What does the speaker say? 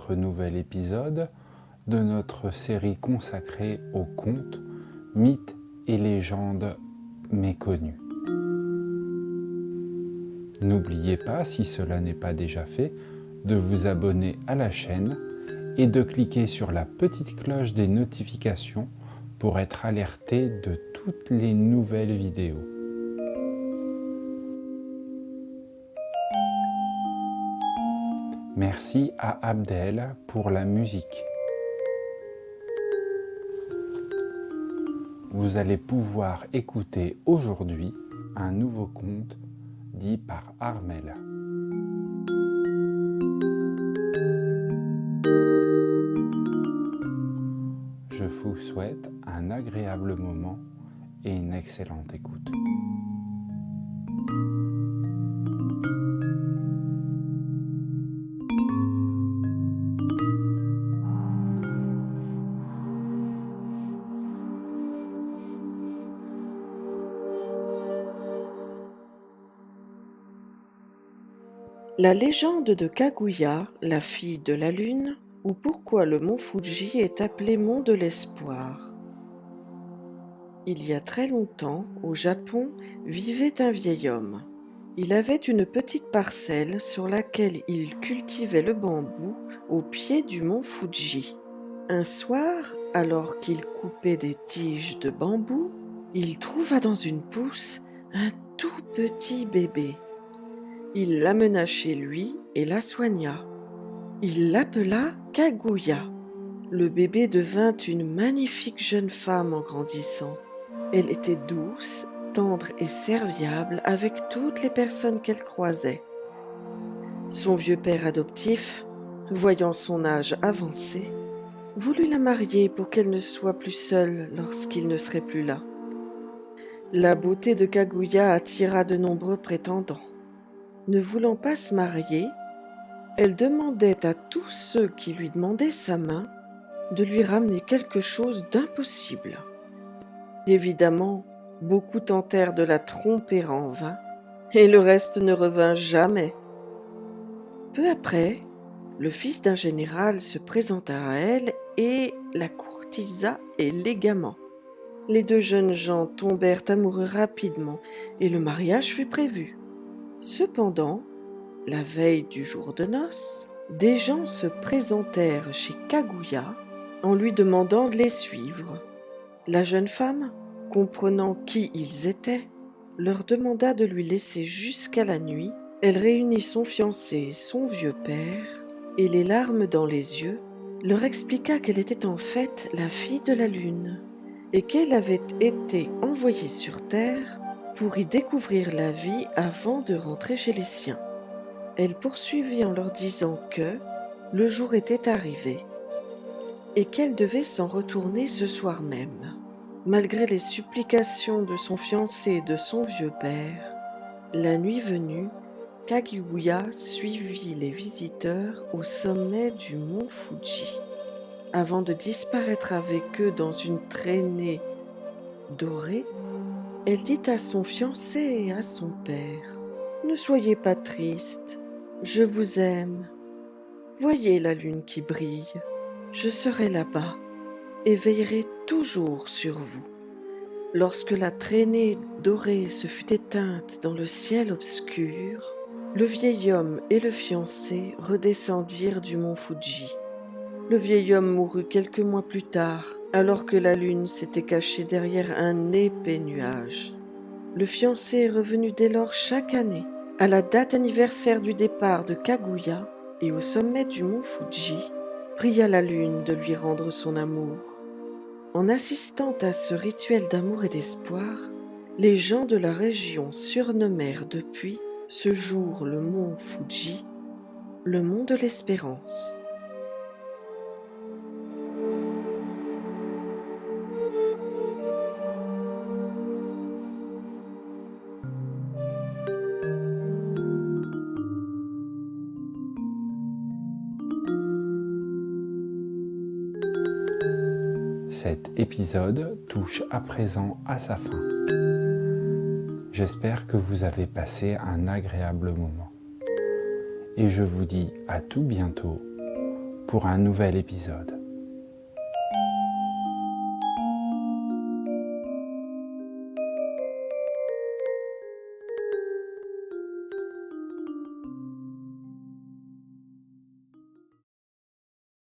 notre nouvel épisode de notre série consacrée aux contes, mythes et légendes méconnues. N'oubliez pas, si cela n'est pas déjà fait, de vous abonner à la chaîne et de cliquer sur la petite cloche des notifications pour être alerté de toutes les nouvelles vidéos. Merci à Abdel pour la musique. Vous allez pouvoir écouter aujourd'hui un nouveau conte dit par Armel. Je vous souhaite un agréable moment et une excellente écoute. La légende de Kaguya, la fille de la lune, ou pourquoi le mont Fuji est appelé mont de l'espoir. Il y a très longtemps, au Japon, vivait un vieil homme. Il avait une petite parcelle sur laquelle il cultivait le bambou au pied du mont Fuji. Un soir, alors qu'il coupait des tiges de bambou, il trouva dans une pousse un tout petit bébé. Il l'amena chez lui et la soigna. Il l'appela Kaguya. Le bébé devint une magnifique jeune femme en grandissant. Elle était douce, tendre et serviable avec toutes les personnes qu'elle croisait. Son vieux père adoptif, voyant son âge avancé, voulut la marier pour qu'elle ne soit plus seule lorsqu'il ne serait plus là. La beauté de Kaguya attira de nombreux prétendants. Ne voulant pas se marier, elle demandait à tous ceux qui lui demandaient sa main de lui ramener quelque chose d'impossible. Évidemment, beaucoup tentèrent de la tromper en vain, et le reste ne revint jamais. Peu après, le fils d'un général se présenta à elle et la courtisa élégamment. Les deux jeunes gens tombèrent amoureux rapidement et le mariage fut prévu. Cependant, la veille du jour de noces, des gens se présentèrent chez Kaguya en lui demandant de les suivre. La jeune femme, comprenant qui ils étaient, leur demanda de lui laisser jusqu'à la nuit. Elle réunit son fiancé et son vieux père, et les larmes dans les yeux, leur expliqua qu'elle était en fait la fille de la lune, et qu'elle avait été envoyée sur terre pour y découvrir la vie avant de rentrer chez les siens. Elle poursuivit en leur disant que le jour était arrivé et qu'elle devait s'en retourner ce soir même. Malgré les supplications de son fiancé et de son vieux père, la nuit venue, Kaguya suivit les visiteurs au sommet du mont Fuji. Avant de disparaître avec eux dans une traînée dorée, elle dit à son fiancé et à son père : « Ne soyez pas tristes, je vous aime. Voyez la lune qui brille, je serai là-bas et veillerai toujours sur vous. » Lorsque la traînée dorée se fut éteinte dans le ciel obscur, le vieil homme et le fiancé redescendirent du mont Fuji. Le vieil homme mourut quelques mois plus tard, alors que la lune s'était cachée derrière un épais nuage. Le fiancé est revenu dès lors chaque année, à la date anniversaire du départ de Kaguya, et au sommet du mont Fuji, pria la lune de lui rendre son amour. En assistant à ce rituel d'amour et d'espoir, les gens de la région surnommèrent depuis ce jour le mont Fuji, le mont de l'espérance. Cet épisode touche à présent à sa fin. J'espère que vous avez passé un agréable moment. Et je vous dis à tout bientôt pour un nouvel épisode.